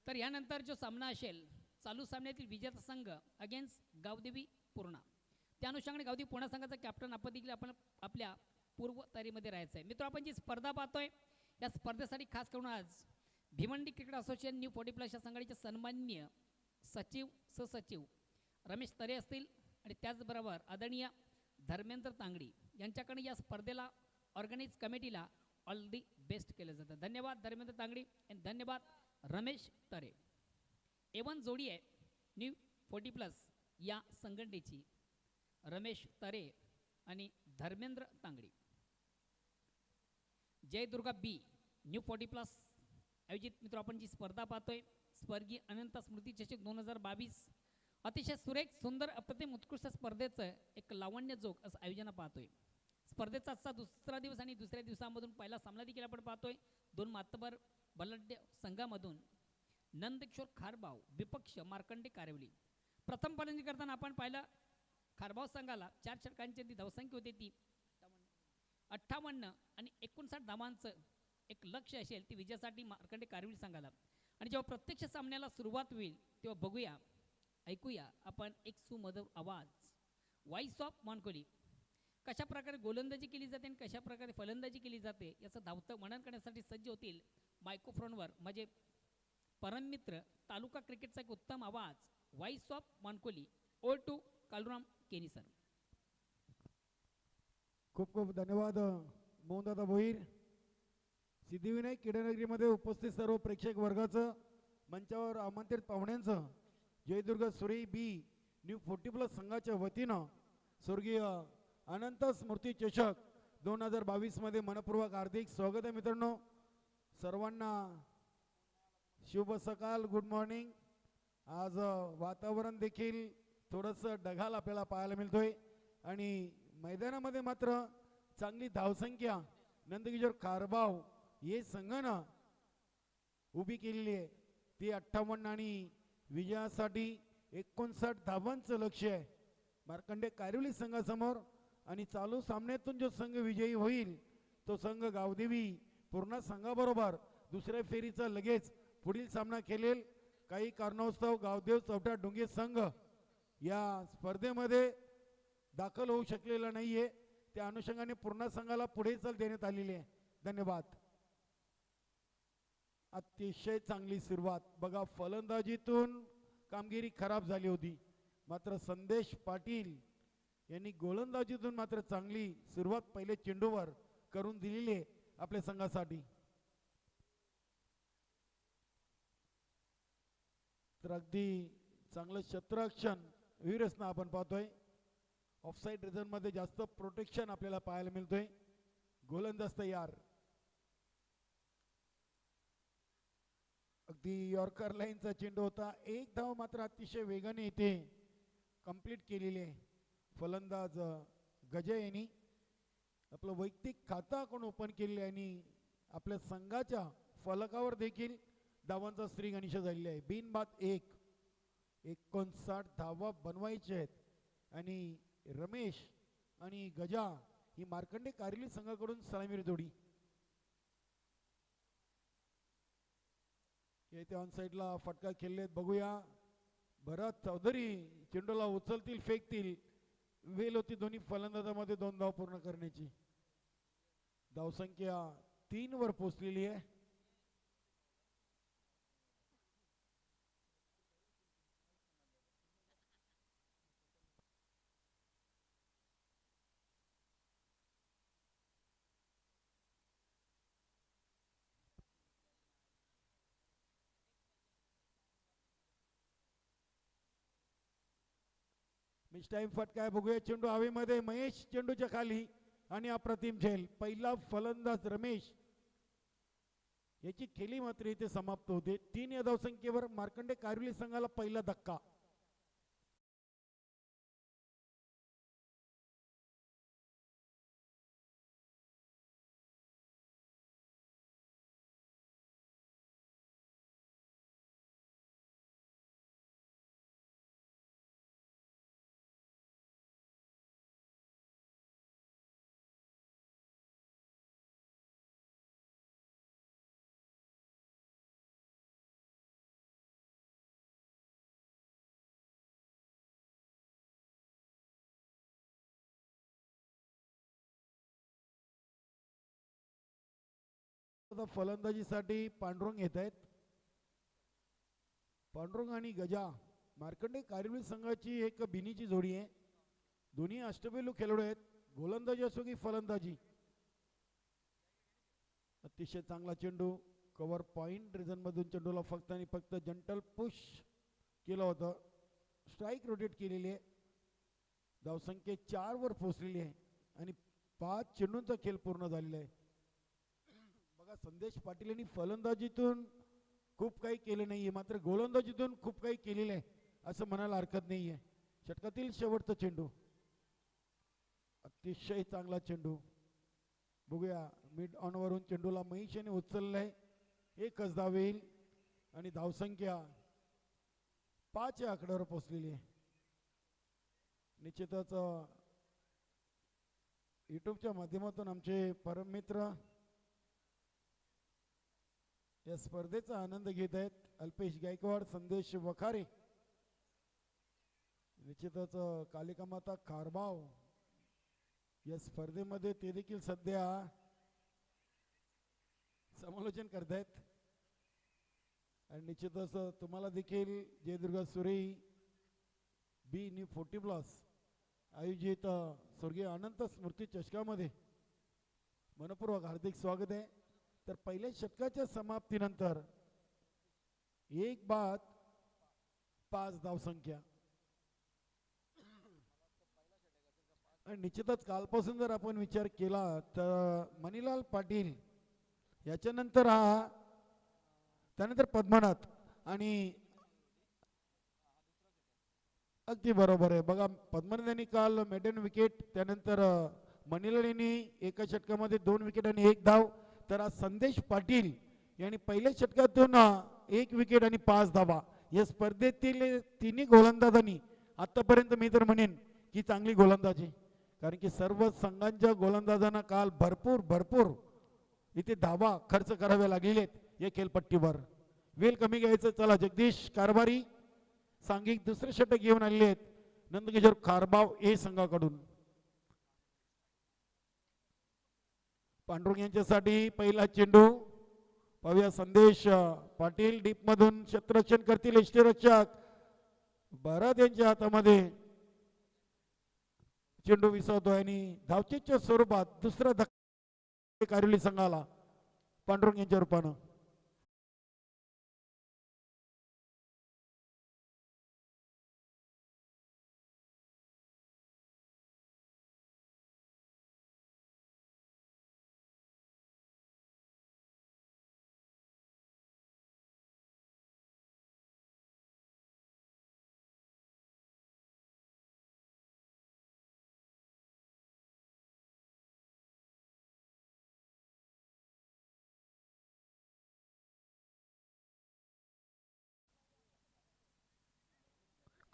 तर यानंतर जो सामना असेल चालू सामन्यातील विजेता संघ अगेन्स्ट गावदेवी पूर्णा, त्या अनुषंगाने गावदेवी पूर्णा संघाचा कॅप्टन आपण देखील आपण आपल्या पूर्व तयारीमध्ये राहायचं आहे. मित्र आपण जी स्पर्धा पाहतोय या स्पर्धेसाठी खास करून आज भिवंडी क्रिकेट असोसिएशन न्यू 40+ या संघटनेचे सन्माननीय सचिव सहसचिव रमेश तरे असतील आणि त्याचबरोबर आदरणीय धर्मेंद्र तांगडी यांच्याकडे या स्पर्धेला ऑर्गनाइज कमिटीला ऑल दी बेस्ट केलं जातं. धन्यवाद धर्मेंद्र तांगडी आणि धन्यवाद रमेश तरे. A1 जोडी आहे न्यू 40+ या संघटनेची रमेश तरे आणि धर्मेंद्र तांगडी. जयदुर्गा बी न्यू 40+ आयोजित मित्र आपण जी स्पर्धा पाहतोय स्वर्गीय अनंत स्मृती चषक 2022 अतिशय सुरेख सुंदर अप्रतिम उत्कृष्ट स्पर्धेचं एक लावण्यजोग असं आयोजन पाहतोय. स्पर्धेचा आजचा दुसरा दिवस आणि दुसऱ्या दिवसामधून पहिला सामना देखील आपण पाहतोय. 2 मातबर बलाढ्य संघामधून नंदकिशोर खारबाव विपक्ष मार्कंडे कारिवली. प्रथम फलंदाजी करताना आपण पाहिलं खारबाव संघाला 4 षटकांची धावसंख्या होती ती 58 आणि 59 धावांचं एक लक्ष असेल ती विजयासाठी मार्कंडे कारवीर संघाला. आणि जेव्हा प्रत्यक्ष सामन्याला सुरुवात होईल तेव्हा बघूया ऐकूया आपण एक सुमधुर आवाज व्हॉइस ऑफ मानकोली कशा प्रकारे गोलंदाजी केली जाते आणि कशा प्रकारे फलंदाजी केली जाते याचं धावतं वर्णन करण्यासाठी सज्ज होतील मायक्रोफोनवर म्हणजे परममित्र तालुका क्रिकेटचा एक उत्तम आवाज व्हॉइस ऑफ मानकोली ओल टू कालुराम केनी सर. खूप खूप धन्यवाद मोहनदादा भोईर. सिद्धिविनायक क्रीडानगरीमध्ये उपस्थित सर्व प्रेक्षक वर्गाचं मंचावर आमंत्रित पाहुण्यांचं जयदुर्ग सुरेई बी न्यू 40+ संघाच्या वतीनं स्वर्गीय अनंत स्मृती चषक 2022 मध्ये मनपूर्वक हार्दिक स्वागत आहे मित्रांनो. सर्वांना शुभ सकाळ, गुड मॉर्निंग. आज वातावरण देखील थोडंसं ढगाळ आपल्याला पाहायला मिळतोय आणि मैदानामध्ये मात्र चांगली धावसंख्या नंदकिशोर कारभाव हे संघानं उभी केलेली आहे. ती 58 आणि विजयासाठी 59 धावांचं लक्ष्य आहे मार्कंडे कारिवली संघासमोर. आणि चालू सामन्यातून जो संघ विजयी होईल तो संघ गावदेवी पूर्ण संघाबरोबर दुसऱ्या फेरीचा लगेच पुढील सामना खेळेल. काही कारणास्तव गावदेव चौटा डोंगे संघ या स्पर्धेमध्ये दाखल होऊ शकलेला नाहीये. त्या अनुषंगाने पूर्ण संघाला पुढे चल देण्यात आलेली आहे. धन्यवाद. अतिशय चांगली सुरुवात बघा. फलंदाजीतून कामगिरी खराब झाली होती मात्र संदेश पाटील यांनी गोलंदाजीतून मात्र चांगली सुरुवात पहिले चेंडूवर करून दिलेली आहे आपल्या संघासाठी. तर अगदी चांगलं क्षेत्ररक्षण वीरसनं आपण पाहतोय. ऑफसाईड रिझन मध्ये जास्त प्रोटेक्शन आपल्याला पाहायला मिळतोय. गोलंदाज तयार. अगदी यॉर्कर लाईनचा चेंडू होता. एक धाव मात्र अतिशय वेगाने इथे कंप्लीट केलेली आहे. फलंदाज गजय यांनी आपलं वैयक्तिक खातं आपण ओपन केलेलं आहे आणि आपल्या संघाच्या फलकावर देखील धावांचा श्रीगणेश झालेला आहे. बिनबाद 59 धावा बनवायचे आहेत आणि रमेश आणि गजा ही मार्कंडे कारिवली संघाकडून सलामीर जोडी. येथे ऑन साईडला फटका खेळलेत बघूया. भरत चौधरी चेंडूला उचलतील फेकतील. वेल होती दोन्ही फलंदाजामध्ये 2 धाव पूर्ण करण्याची. धावसंख्या 3 वर पोहोचलेली आहे. मिस टाइम फटका आहे बघूया. चेंडू हवेमध्ये महेश चेंडूच्या खाली आणि अप्रतिम झेल. पहिला फलंदाज रमेश याची खेळी मात्र इथे समाप्त होते. 3 या धावसंख्येवर मार्कंडे कारिवली संघाला पहिला धक्का. फलंदाजीसाठी पांडुरंग येत आहेत. पांडुरंग आणि गजा मार्कंडे कारिवली संघाची एक बिनीची जोडी आहे. दोन्ही अष्टपैलू खेळाडू आहेत. गोलंदाजी असो की फलंदाजी. अतिशय चांगला चेंडू कव्हर पॉइंट रिझन मधून चेंडूला फक्त आणि फक्त जंटल पुश केलं होतं. स्ट्राईक रोटेट केलेली आहे. धावसंख्या 4 वर पोहोचलेली आहे आणि 5 चेंडूंचा खेळ पूर्ण झालेला आहे. बघा संदेश पाटील यांनी फलंदाजीतून खूप काही केलं नाहीये मात्र गोलंदाजीतून खूप काही केलेलं आहे असं म्हणायला हरकत नाहीये. षटकातील शेवटचा चेंडू अतिशय चांगला चेंडू बघूया. मिड ऑन वरून चेंडूला महेश याने उचललाय. 1च धाव येईल आणि धावसंख्या 5 या आकड्यावर पोहोचलेली आहे. निश्चितच युट्यूबच्या माध्यमातून आमचे परममित्र या स्पर्धेचा आनंद घेत आहेत. अल्पेश गायकवाड, संदेश वखारे, निश्चितच कालिका माता कारभाव या स्पर्धेमध्ये ते देखील सध्या समालोचन करतायत. आणि निश्चितच तुम्हाला देखील जयदुर्गा सुरे बी न्यू 40+ आयोजित स्वर्गीय अनंत स्मृती चषकामध्ये मनपूर्वक हार्दिक स्वागत आहे. तर पहिल्या षटकाच्या समाप्तीनंतर 1 बाद 5 धावसंख्या. आणि निश्चितच कालपासून जर आपण विचार केला तर मणिलाल पाटील याच्यानंतर त्यानंतर पद्मनाथ आणि अगदी बरोबर आहे बघा. पद्मनाथ यांनी काल मेडन विकेट, त्यानंतर मणिलाल यांनी एका षटकामध्ये 2 विकेट आणि 1 धाव. तर आज संदेश पाटील यांनी पहिल्या षटकातून 1 विकेट आणि 5 धावा. या स्पर्धेतील तिन्ही गोलंदाजांनी आतापर्यंत मी तर म्हणेन की चांगली गोलंदाजी, कारण की सर्व संघांच्या गोलंदाजांना काल भरपूर इथे धावा खर्च करावे लागलेले आहेत या खेळपट्टीवर. वेल कमी घ्यायचं. चला जगदीश कारभारी सांघिक दुसरे षटक घेऊन आलेले आहेत नंदकिशोर कारभाव ए संघाकडून. पांडुरंग यांच्यासाठी पहिला चेंडू पाहूया. संदेश पाटील डीप मधून क्षेत्ररक्षण करतील यष्टीरक्षक भरत यांच्या हातामध्ये चेंडू विसवतोय आणि धावचीच्या स्वरूपात दुसरा धक्का कारिवली संघाला पांडुरंग यांच्या रूपानं.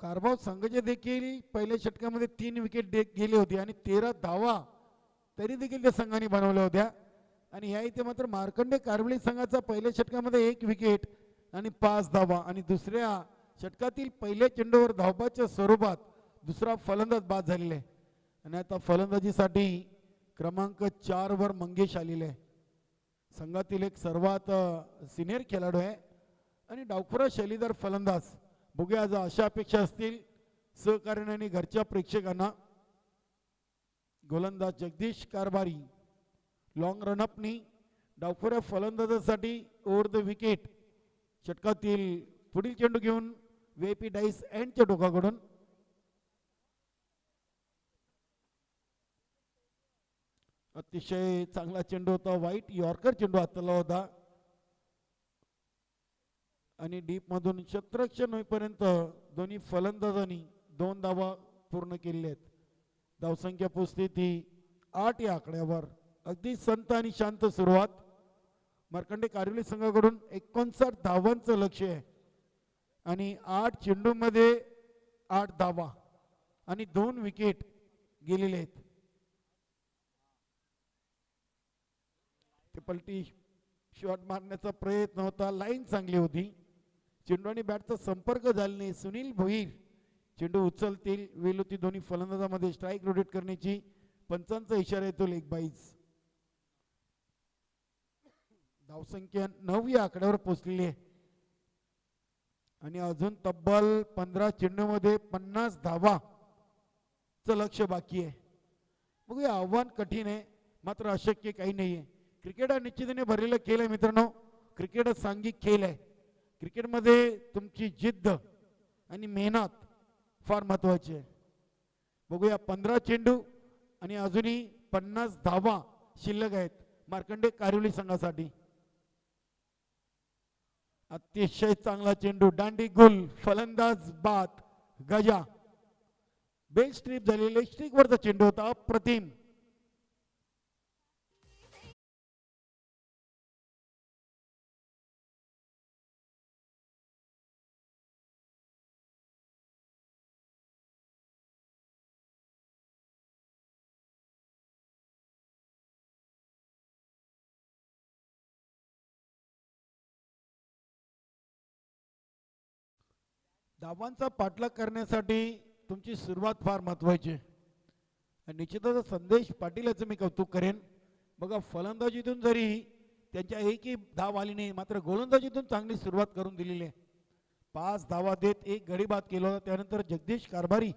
कारभाव संघाचे देखील पहिल्या षटकामध्ये 3 विकेट गेले होते आणि 13 धावा तरी देखील त्या संघाने बनवल्या होत्या. आणि ह्या इथे मात्र मार्कंडे कारवली संघाचा पहिल्या षटकामध्ये 1 विकेट आणि 5 धावा आणि दुसऱ्या षटकातील पहिल्या चेंडूवर धावबाच्या स्वरूपात दुसरा फलंदाज बाद झालेला आहे. आणि आता फलंदाजीसाठी क्रमांक 4 वर मंगेश आलेले आहे. संघातील एक सर्वात सिनियर खेळाडू आहे आणि डावखुरा शैलीदार फलंदाज. बघूया आज अशा अपेक्षा असतील सहकार्याने आणि घरच्या प्रेक्षकांना. गोलंदाज जगदीश कारभारी लॉंग रनअपनी डावखुऱ्या फलंदाजासाठी ओव्हर द विकेट षटकातील पुढील चेंडू घेऊन VIP डाईस एंडच्या टोकाकडून. अतिशय चांगला चेंडू होता. वाईट यॉर्कर चेंडू हाताला होता आणि डीप मधून क्षेत्ररक्षण होईपर्यंत दोन्ही फलंदाजांनी 2 धावा पूर्ण केलेल्या आहेत. धावसंख्या पोचते ती 8 या आकड्यावर. अगदी संत आणि शांत सुरुवात. मार्कंडे कारिवली संघाकडून 59 धावांचं लक्ष्य आहे आणि 8 चेंडूमध्ये 8 धावा आणि 2 विकेट गेलेले आहेत. ते पलटी शॉट मारण्याचा प्रयत्न होता. लाईन चांगली होती. चेंडू आणि बॅटचा संपर्क झाला नाही. सुनील भोईर चेंडू उचलतील. वेल होती दोन्ही फलंदाजामध्ये स्ट्राईक रोटेट करण्याची. पंचांचा इशारा येतो लेग बाईज. धावसंख्या 9 या आकड्यावर पोहोचलेली आहे आणि अजून तब्बल 15 चेंडूमध्ये 50 धावाचं लक्ष बाकी आहे. बघूया, आव्हान कठीण आहे मात्र अशक्य काही नाही आहे. क्रिकेट हा निश्चितीने भरलेला खेळ आहे मित्रांनो. क्रिकेट हा सांघिक खेळ आहे. क्रिकेटमध्ये तुमची जिद्द आणि मेहनत फार महत्वाची आहे. बघूया, 15 चेंडू आणि अजूनही 50 धावा शिल्लक आहेत मार्कंडे कारिवली संघासाठी. अतिशय चांगला चेंडू, दांडी गुल, फलंदाज बाद, गजा. बेल स्ट्रीप झालेले स्ट्रीक वरचा चेंडू होता. अप्रतिम. धावांचा पाठलाग करण्यासाठी तुमची सुरुवात फार महत्वाची आहे. आणि निश्चितच संदेश पाटील याचं मी कौतुक करेन. बघा फलंदाजीतून जरी त्यांच्या एकही धाव आली नाही, मात्र गोलंदाजीतून चांगली सुरुवात करून दिलेली आहे. 5 धावा देत एक गडी बाद केला होता. त्यानंतर जगदीश कारभारी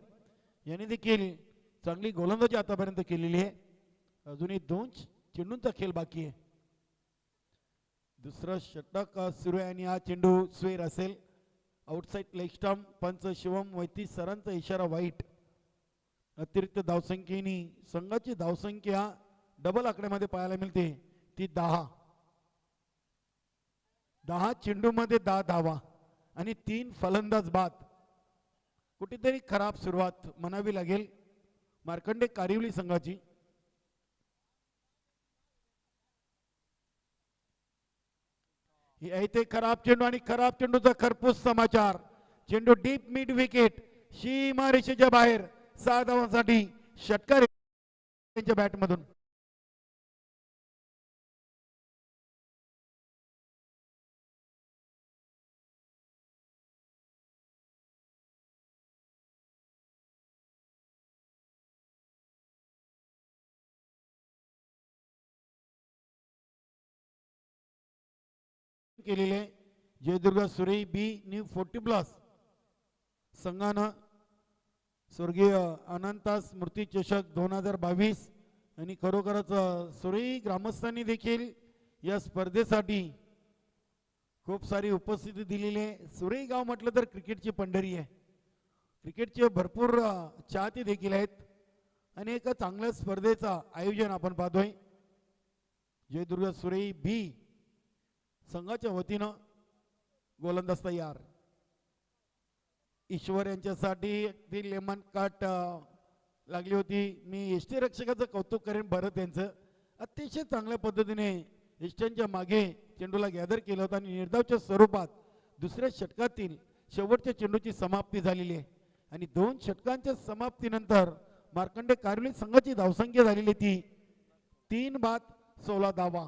यांनी देखील चांगली गोलंदाजी आतापर्यंत केलेली आहे. अजूनही 2 चेंडूंचा खेळ बाकी आहे. दुसरा षटक सुरू आहे आणि हा चेंडू स्वेर असेल. Outside leg stump. पंच शिवम वैती सरांचा इशारा वाईट. अतिरिक्त धावसंख्येने संघाची धावसंख्या डबल आकड्यामध्ये पाहायला मिळते, ती 10. 10 चेंडूमध्ये 10 धावा आणि 3 फलंदाज बाद. कुठेतरी खराब सुरुवात म्हणावी लागेल मार्कंडे कारिवली संघाची. ही आहे ते खराब चेंडू आणि खराब चेंडूचा खरपूस समाचार. चेंडू डीप मिड विकेट सीमारेषेच्या बाहेर. 6 धावांसाठी षटकार त्यांच्या बॅटमधून. केलेले जयदुर्गा सुरे बी न्यू 40+ संघानं स्वर्गीय अनंता स्मृती चषक 2022 आणि खरोखरच सुरे ग्रामस्थांनी देखील या स्पर्धेसाठी खूप सारी उपस्थिती दिलेली आहे. सुरे गाव म्हटलं तर क्रिकेटची पंढरी आहे. क्रिकेटचे भरपूर चाहते देखील आहेत आणि एका चांगल्या स्पर्धेचा आयोजन आपण पाहतोय. जयदुर्गा सुरे बी संघाच्या वतीनं गोलंदाज तयार. ईश्वर यांच्यासाठी ती लेमन काट लागली होती. मी यष्टी रक्षकाचं कौतुक करेन भरत यांचं. अतिशय चांगल्या पद्धतीने यष्ट्यांच्या मागे चेंडूला गॅदर केलं होतं आणि निर्धावच्या स्वरूपात दुसऱ्या षटकातील शेवटच्या चेंडूची समाप्ती झालेली आहे. आणि 2 षटकांच्या समाप्तीनंतर मार्कंडे कारिवली संघाची धावसंख्या झालेली ती 3 बाद 16 धावा.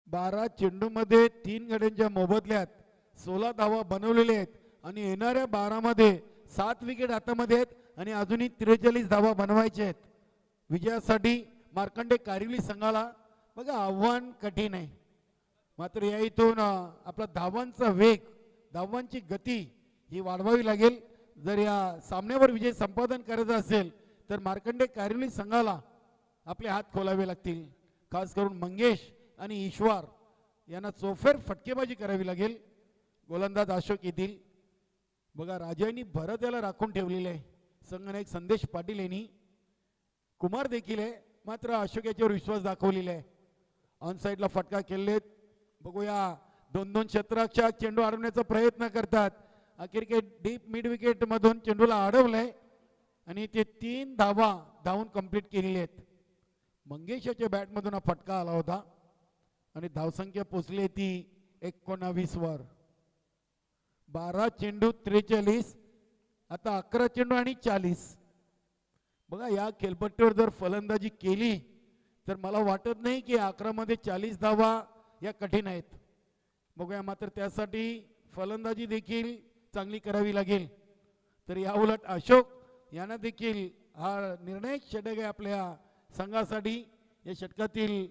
बारा चेंडूमध्ये 3 गड्यांच्या मोबदल्यात 16 धावा बनवलेल्या आहेत आणि येणाऱ्या 12 मध्ये 7 विकेट हातामध्ये आहेत आणि अजूनही 43 धावा बनवायचे आहेत. विजयासाठी मार्कंडे कारिवली संघाला बघा आव्हान कठीण आहे. मात्र या इथून आपला धावांचा वेग, धावांची गती ही वाढवावी लागेल. जर या सामन्यावर विजय संपादन करायचा असेल तर मार्कंडे कारिवली संघाला आपले हात खोलावे लागतील. खास करून मंगेश आणि ईश्वर यांना चोफेर फटकेबाजी करावी लागेल. गोलंदाज अशोक येतील. बघा राजांनी भरत याला राखून ठेवलेले आहे. संघनायक संदेश पाटील यांनी. कुमार देखील आहे, मात्र अशोक याच्यावर विश्वास दाखवलेला आहे. ऑन साईडला फटका केलेत. बघूया 2-2 क्षेत्ररक्षक चेंडू अडवण्याचा प्रयत्न करतात. अखेर डीप मिड विकेट मधून चेंडूला अडवलंय आणि ते 3 धावा धावून कंप्लीट केलेली आहेत. मंगेशाच्या बॅटमधून हा फटका आला होता आणि धावसंख्या पोचली ती 19 वर. 12 चेंडू 43. आता 11 चेंडू आणि 40. बघा या खेळपट्टीवर जर फलंदाजी केली तर मला वाटत नाही की 11 मध्ये 40 धावा या कठीण आहेत. बघूया मात्र त्यासाठी फलंदाजी देखील चांगली करावी लागेल. तर या उलट अशोक यांना देखील हा निर्णायक षटक आहे आपल्या संघासाठी. या षटकातील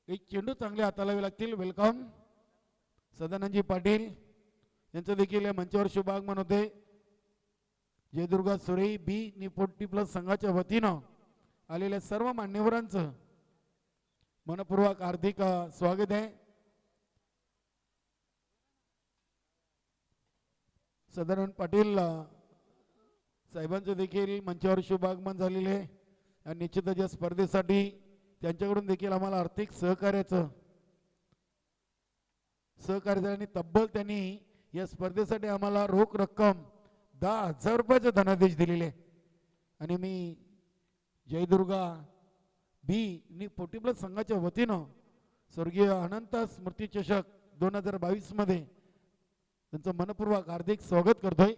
एक चेंडू चांगले हाताळावे लागतील. वेलकम सदानंदजी पाटील यांचं देखील या मंचावर शुभागमन होते. जयदुर्गा सुरे बी निपोटी प्लस संघाच्या वतीनं आलेल्या सर्व मान्यवरांचं मनपूर्वक हार्दिक स्वागत आहे. सदानंद पाटील साहेबांचं देखील मंचावर शुभागमन झालेले आहे आणि निश्चितच या स्पर्धेसाठी त्यांच्याकडून देखील आम्हाला आर्थिक सहकार्य आणि तब्बल त्यांनी या स्पर्धेसाठी आम्हाला रोख रक्कम 10,000 रुपयाचा धनादेश दिलेले आणि मी जयदुर्गा बी नि पोटीप्लस संघाच्या वतीनं स्वर्गीय अनंत स्मृती चषक 2022 मध्ये त्यांचं मनपूर्वक हार्दिक स्वागत करतोय.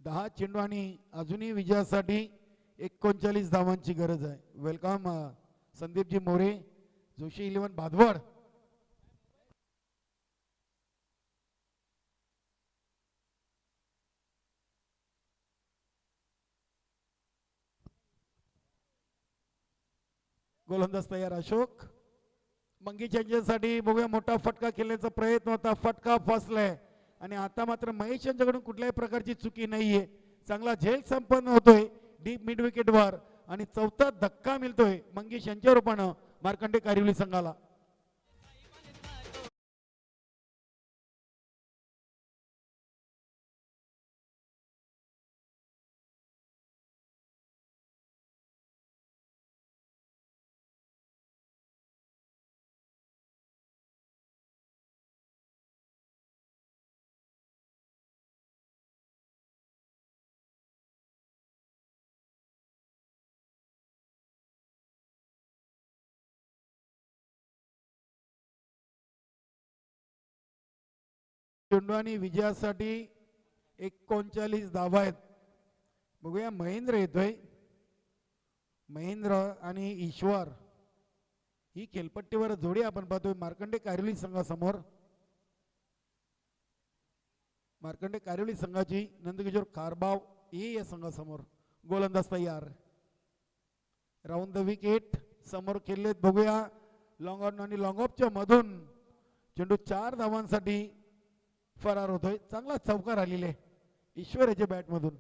10 चेंडू आणि अजूनही विजयासाठी 39 धावांची गरज आहे. वेलकम संदीपजी मोरे, जोशी 11 भादवड. गोलंदाज तयार अशोक. मंगी यांच्यासाठी बघूया, मोठा फटका खेळण्याचा प्रयत्न होता, फटका फसलाय आणि आता मात्र महेश यांच्याकडून कुठल्याही प्रकारची चुकी नाहीये. चांगला झेल संपन्न होतोय डीप मिड विकेटवर आणि चौथा धक्का मिळतोय मंगेश यांच्या रूपानं मार्कंडे कारिवली संघाला. चेंडू आणि विजयासाठी 39 धावा आहेत. बघूया, महेंद्र येतोय. महेंद्र आणि ईश्वर ही खेळपट्टीवर जोडी आपण पाहतोय मार्कंडे कारिवली संघासमोर. मार्कंडे कारिवली संघाची नंदकिशोर कारबाव या संघासमोर. गोलंदाज तयार. राऊंड द विकेट समोर खेळलेत. बघूया, लॉंग ऑन आणि लॉंग ऑफच्या मधून चेंडू 4 धावांसाठी फरार होतोय. चांगला चौकार आलेले ईश्वर याच्या बॅट मधून.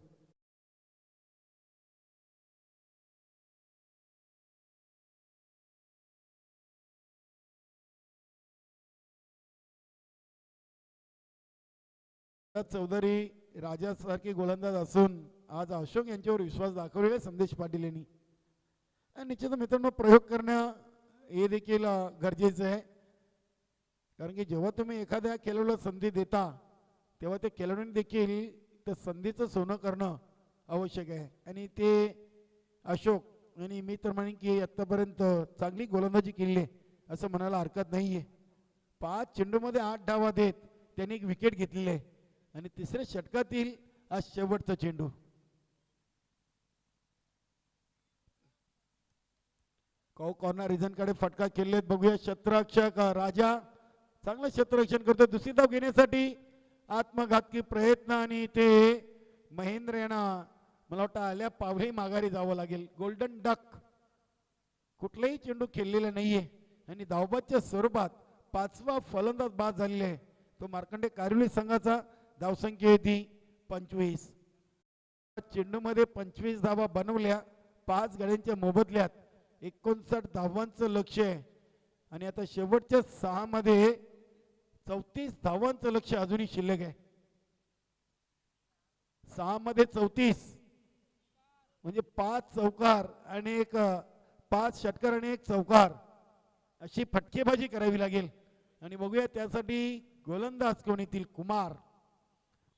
चौधरी राजासारखे गोलंदाज असून आज अशोक यांच्यावर विश्वास दाखवलेला संदेश पाटील यांनी. निश्चित मित्रांनो, प्रयोग करणं हे देखील गरजेचं आहे, कारण की जेव्हा तुम्ही एखाद्या खेळाडूला संधी देता तेव्हा ते खेळाडूने देखील त्या संधीचं सोनं करणं आवश्यक आहे. आणि ते अशोक आणि मी तर म्हणेन की आतापर्यंत चांगली गोलंदाजी केली आहे असं म्हणायला हरकत नाहीये. 5 चेंडूमध्ये 8 धावा देत त्यांनी एक विकेट घेतलेली आहे आणि तिसऱ्या षटकातील आज शेवटचा चेंडू. कॉर्नर रिझनकडे फटका खेळलेत. बघूया, क्षेत्ररक्षक राजा चांगलं क्षेत्ररक्षण करतो. दुसरी धाव घेण्यासाठी आत्मघातकी प्रयत्न आणि ते महेंद्र यांना मला वाटतं आल्या पावली माघारी जावं लागेल. गोल्डन डक कुठलाही चेंडू खेळलेला नाहीये आणि धावबादच्या स्वरूपात 5वा फलंदाज बाद झालेला आहे. तो मार्कंडे कारिवली संघाचा. धावसंख्या होती 25. चेंडूमध्ये 25 धावा बनवल्या. 5 गड्यांच्या मोबदल्यात 59 धावांचं लक्ष आहे आणि आता शेवटच्या 6 मध्ये 34 धावांचं लक्ष अजूनही शिल्लक आहे. 6 मध्ये 34 म्हणजे 5 चौकार आणि 5 षटकार आणि 1 चौकार अशी फटकेबाजी करावी लागेल. आणि बघूया त्यासाठी गोलंदाज कोण येतील.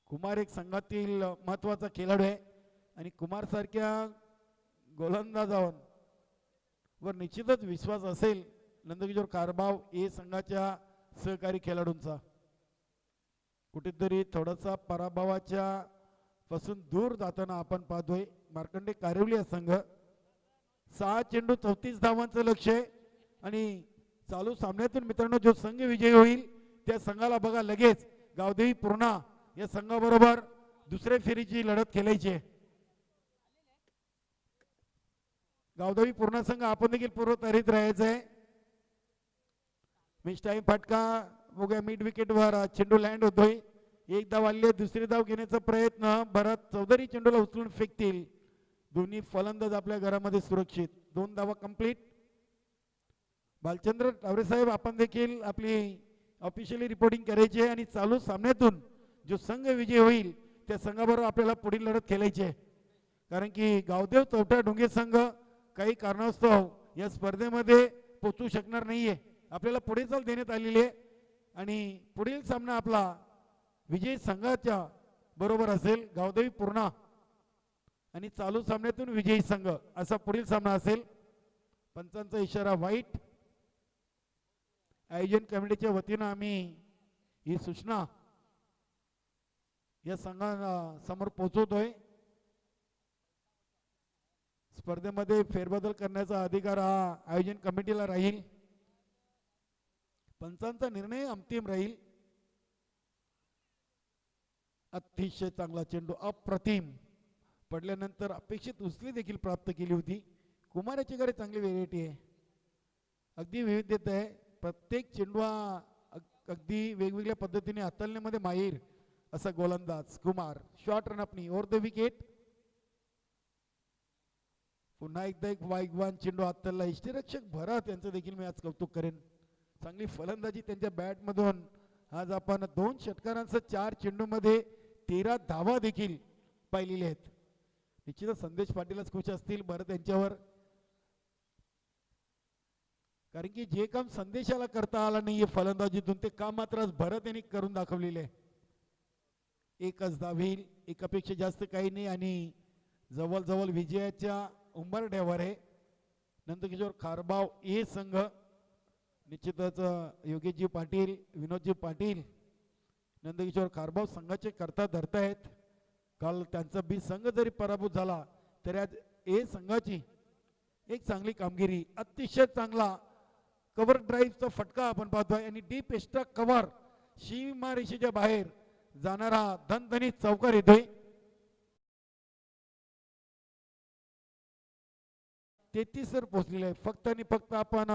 कुमार एक संघातील महत्वाचा खेळाडू आहे आणि कुमार सारख्या गोलंदाजावर निश्चितच विश्वास असेल नंदकिशोर कारबाव ए संघाच्या सहकारी खेळाडूंचा. कुठेतरी थोडासा पराभवाच्या पासून दूर जाताना आपण पाहतोय मार्कंडे कारिवली संघ. 6 चेंडू 34 धावांचं लक्ष आहे आणि चालू सामन्यातून मित्रांनो जो संघ विजयी होईल त्या संघाला बघा लगेच गावदेवी पूर्णा या संघाबरोबर दुसऱ्या फेरीची लढत खेळायची आहे. गावदेवी पूर्णा संघ आपण देखील पूर्व तयारीत राहायचं आहे. मिस टाइम फटका बघूया मिड विकेटवर चेंडू लँड होतोय. एक धाव आली आहे, दुसरी धाव घेण्याचा प्रयत्न. भरत चौधरी चेंडूला उचलून फेकतील. दोन्ही फलंदाज आपल्या घरामध्ये सुरक्षित. 2 धावा कंप्लीट. बालचंद्र टावरे साहेब आपण देखील आपली ऑफिशियली रिपोर्टिंग करायची आहे आणि चालू सामन्यातून जो संघ विजय होईल त्या संघाबरोबर आपल्याला पुढील लढत खेळायची आहे. कारण की गावदेव चौथा डोंगे संघ काही कारणास्तव या स्पर्धेमध्ये पोचू शकणार नाहीये. आपल्याला पुढे चाल देण्यात आलेली आहे आणि पुढील सामना आपला विजय संघाच्या बरोबर असेल. गावदेवी पूर्णा आणि चालू सामन्यातून विजयी संघ असा पुढील सामना असेल. पंचांचा इशारा वाईट. आयोजन कमिटीच्या वतीनं आम्ही ही सूचना या संघासमोर पोहोचवतोय. स्पर्धेमध्ये फेरबदल करण्याचा अधिकार हा आयोजन कमिटीला राहील. पंचांचा निर्णय अंतिम राहील. अतिशय चांगला चेंडू अप्रतिम पडल्यानंतर अपेक्षित उचली देखील प्राप्त केली होती. कुमार याच्याकडे चांगली व्हेरायटी आहे, अगदी विविधता आहे. प्रत्येक चेंडू अगदी वेगवेगळ्या पद्धतीने हाताळण्यामध्ये माहीर असा गोलंदाज कुमार. शॉर्ट रनअपनी ओव्हर द विकेट. पुन्हा एकदा एक वाईगवान चेंडू हाताळला. इष्टरक्षक भरत यांचं देखील मी आज कौतुक करेन. चांगली फलंदाजी त्यांच्या बॅटमधून. आज आपण 2 षटकारांसह 4 चेंडूमध्ये 13 धावा देखील पाहिलेल्या आहेत. निश्चितच संदेश पाटीलच खुश असतील भरत यांच्यावर, कारण की जे काम संदेशाला करता आलं नाहीये फलंदाजीतून ते काम मात्र आज भरत यांनी करून दाखवलेले आहे. एकच धाव येईल, एकापेक्षा जास्त काही नाही आणि जवळ विजयाच्या उंबरठ्यावर आहे नंदकिशोर खारबाव ए संघ. निश्चितच योगेशजी पाटील, विनोदजी पाटील नंदकिशोर खारबाव संघाचे करता धरतायत. काल त्यांचा बी संघ जरी पराभूत झाला तरी आज ए संघाची एक चांगली कामगिरी. अतिशय चांगला कव्हर ड्राईव्हचा फटका आपण पाहतोय आणि डीप एक्स्ट्रा कव्हर सीमा रेषेच्या बाहेर जाणारा धनधनीत चौकार येतोय. 33 वर पोहोचलेला आहे. फक्त आणि फक्त आपण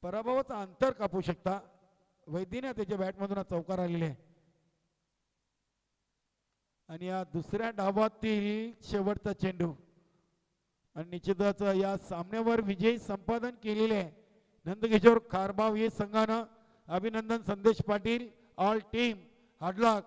पराभवाचं अंतर कापू शकता. वैद्यने त्याच्या बॅटमधून चौकार आलेले आहे आणि या दुसऱ्या डावातील शेवटचा चेंडू आणि निश्चितच या सामन्यावर विजय संपादन केलेले आहे नंदकिशोर खारबाव हे संघानं. अभिनंदन संदेश पाटील, ऑल टीम, हार्ड लक.